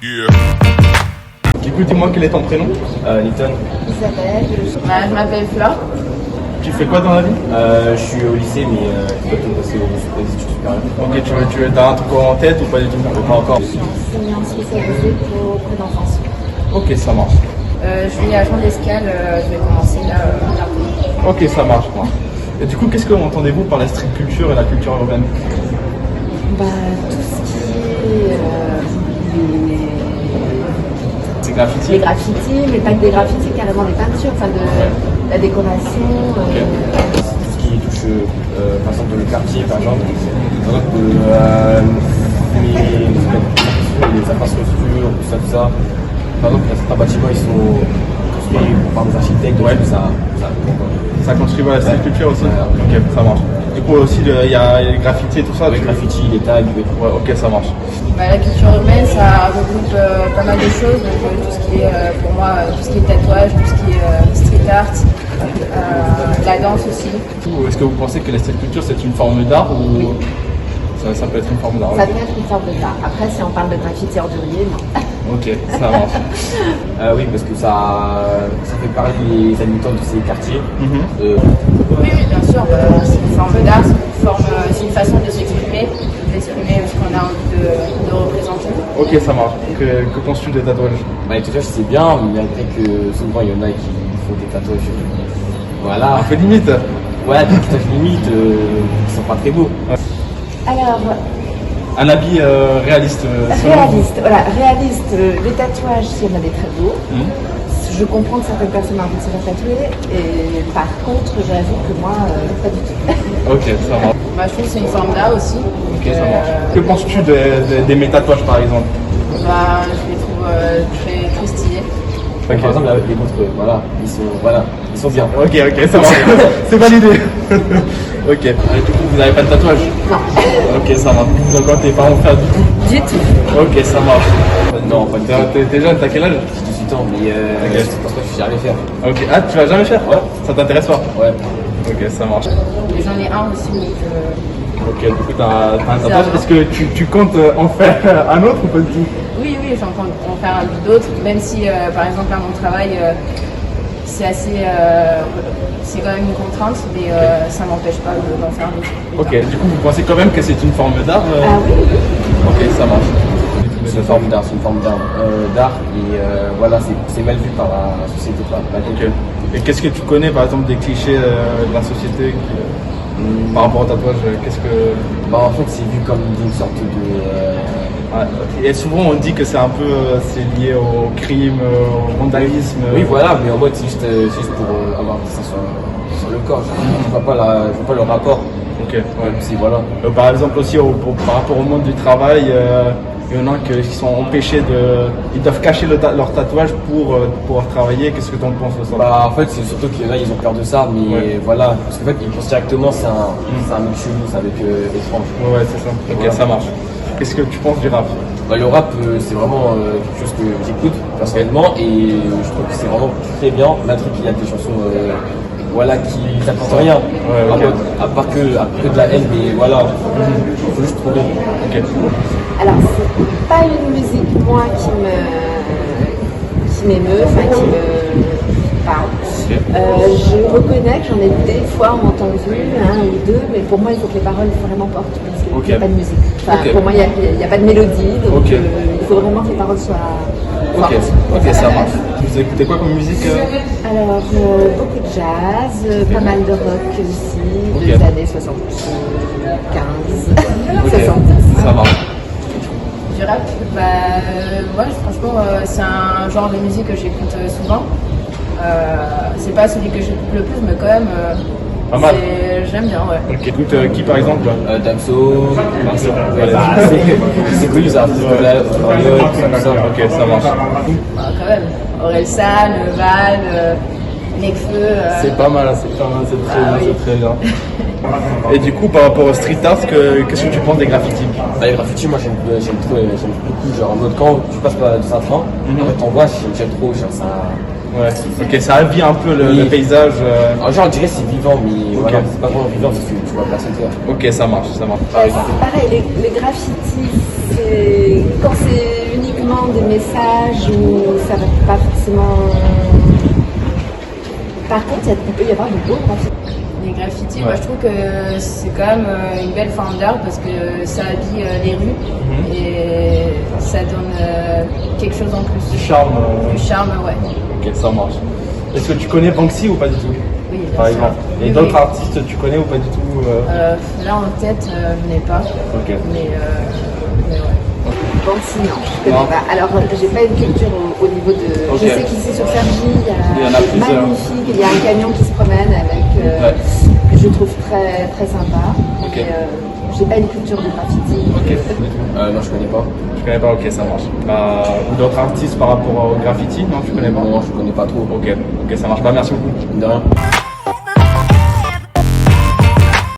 Yeah. Du coup, dis-moi quel est ton prénom? Newton. Isabelle. Je m'appelle Flore. Tu fais quoi dans la vie? Je suis au lycée, mais je dois tout passer aux études supérieures. Ok, tu as un truc en tête ou pas du tout? Pas encore. Je suis enseignante spécialisée pour près d'enfance. Ok, ça marche. Je suis agent d'escale, je vais commencer là bientôt. Ok, ça marche. Et du coup, qu'est-ce que entendez-vous par la street culture et la culture urbaine? Bah, tout ce qui est C'est graffiti? les graffitis, mais pas que des graffitis, carrément des peintures, enfin de la décoration. Tout ce qui touche, par exemple, dans le quartier, par exemple, les infrastructures, tout ça. Par exemple, certains bâtiments, ils sont construits par des architectes, donc Ça contribue à la street culture aussi? Ok, ça marche. Du coup, aussi, il y a les graffitis et tout ça? les graffitis, les tags, Ouais, ok, ça marche. Bah, la culture urbaine, ça regroupe pas mal de choses, donc tout ce qui est, pour moi, tout ce qui est tatouage, tout ce qui est street art, la danse aussi. Est-ce que vous pensez que la street culture, c'est une forme d'art ou ça peut être une forme d'art? Ça peut être une forme d'art. Après, si on parle de graffiti ordurier, non. Ok, ça marche. oui, parce que ça fait parler les habitants de ces quartiers. Oui, bien sûr, c'est une forme d'art, c'est une façon de s'exprimer, d'exprimer ce qu'on a envie de représenter. Ok, ça marche. Que penses-tu des tatouages? Les tatouages, c'est bien, mais après que souvent, il y en a qui font des tatouages. Voilà. Un peu limite. Ouais, des tatouages limites qui sont pas très beaux. Alors, Un habit réaliste. réaliste, voilà, réaliste, les tatouages, il y en a des très beaux. Je comprends que certaines personnes ont envie de se faire tatouer, et par contre, j'avoue que moi, pas du tout. Ok, ça marche. Bah, je trouve que c'est une forme d'art aussi. Ok, ça marche. Que penses-tu des mes tatouages par exemple? Bah, je les trouve très stylés. Par exemple, les vôtres, ils sont bien. Ok, ça marche. C'est validé. Ok. Du coup, vous n'avez pas de tatouage? Non. Ok, ça marche. Vous encore tes parents faire du tout? Du tout. Ok, ça marche. Non, pas du tout. T'es jeune, t'as quel âge? J'ai 18 ans, mais je pense pas que je vais jamais faire. Ok. Ah, tu vas jamais faire? Ouais. Ça t'intéresse pas? Ouais. Ok, ça marche. Et j'en ai un aussi, donc Ok, du coup, t'as un tatouage. Est-ce que tu comptes en faire un autre ou pas du tout? oui, j'en compte en faire d'autres, même si, par exemple, à mon travail, c'est assez... c'est quand même une contrainte, mais ça m'empêche pas d'en faire d'autres. Ok, du coup, vous pensez quand même que c'est une forme d'art? Ah oui. Ok, ça marche. C'est une forme d'art, et voilà, c'est mal vu par la société. Ok. Et qu'est-ce que tu connais, par exemple, des clichés de la société par rapport au tatouage? Qu'est-ce que... En fait, c'est vu comme une sorte de... Et souvent, on dit que c'est un peu c'est lié au crime, au vandalisme. Oui, voilà, mais en mode, c'est juste pour avoir ça sur le corps. Je vois pas le rapport. Ok, ouais. Si, voilà. Par exemple, aussi, par rapport au monde du travail, il y en a qui sont empêchés ils doivent cacher leur tatouage pour pouvoir travailler. Qu'est-ce que tu en penses de ça? En fait, c'est surtout qu'il y en a, ils ont peur de ça, mais voilà. Parce qu'en fait, ils pensent directement c'est un mec chelou, c'est avec étrange. Ouais, c'est ça. Ok, Voilà. ça marche. Qu'est-ce que tu penses du rap? Le rap, c'est vraiment quelque chose que j'écoute personnellement, et je trouve que c'est vraiment très bien. Malgré qu'il y a des chansons qui n'apportent rien. Ouais, ok. À part que de la haine, mais voilà. Il faut juste trouver. Ok. Alors, c'est pas une musique, moi, qui m'émeut, enfin, qui me parle. Je reconnais que j'en ai des fois entendu un ou deux, mais pour moi, il faut que les paroles vraiment portent, parce qu'il n'y a pas de musique. Enfin, pour moi, il n'y a pas de mélodie, donc il faut vraiment que les paroles soient fortes. Ok, ça marche. Vous écoutez quoi comme musique? Alors, beaucoup de jazz, pas mal de rock aussi, des années 75, 70. Ça marche. Du rap, moi franchement c'est un genre de musique que j'écoute souvent. C'est pas celui que j'écoute le plus, mais quand même Pas mal. J'aime bien, ouais. Ok, écoute qui par exemple? Damso, c'est connu ça. Ok, ça marche. Quand même, Orelsan, Val, Nekfeu. C'est pas mal, c'est très bien. Et du coup, par rapport au street art, qu'est-ce que tu penses des graffitis? Les graffitis, moi j'aime beaucoup. Genre en mode quand tu passes par des train, en fait t'en vois, j'aime trop. Genre, Ouais. Ok, ça habille un peu le paysage. Genre, je dirais c'est vivant, mais voilà, c'est pas vraiment vivant parce que tu vois personne faire. Ok, ça marche. Par C'est exemple. pareil, les graffitis, quand c'est uniquement des messages ou ça va pas forcément. Par contre, il peut y avoir de beaux graffitis. Les graffitis, moi je trouve que c'est quand même une belle forme d'art parce que ça habille les rues et ça donne quelque chose en plus. Du charme. Du charme, ouais. Ok, ça marche. Est-ce que tu connais Banksy ou pas du tout? Oui, bien Par sûr. exemple. Et Oui, d'autres oui. artistes tu connais ou pas du tout? Là en tête, je n'ai pas. Ok. Mais ouais. Banksy, non, je connais Non. pas. Alors, j'ai pas une culture au niveau de. Ok. Je sais qu'ici sur Cergy, Il y en a plusieurs. magnifique. Il y a un camion qui se promène avec. Que je trouve très très sympa. Ok. Mais, j'ai pas une culture de graffiti. Ok. Non, je connais pas. Je connais pas, ok, ça marche. Ou d'autres artistes par rapport au graffiti? Non, tu connais pas? Non, je connais pas trop. Ok, ça marche. Bah, merci beaucoup. De rien.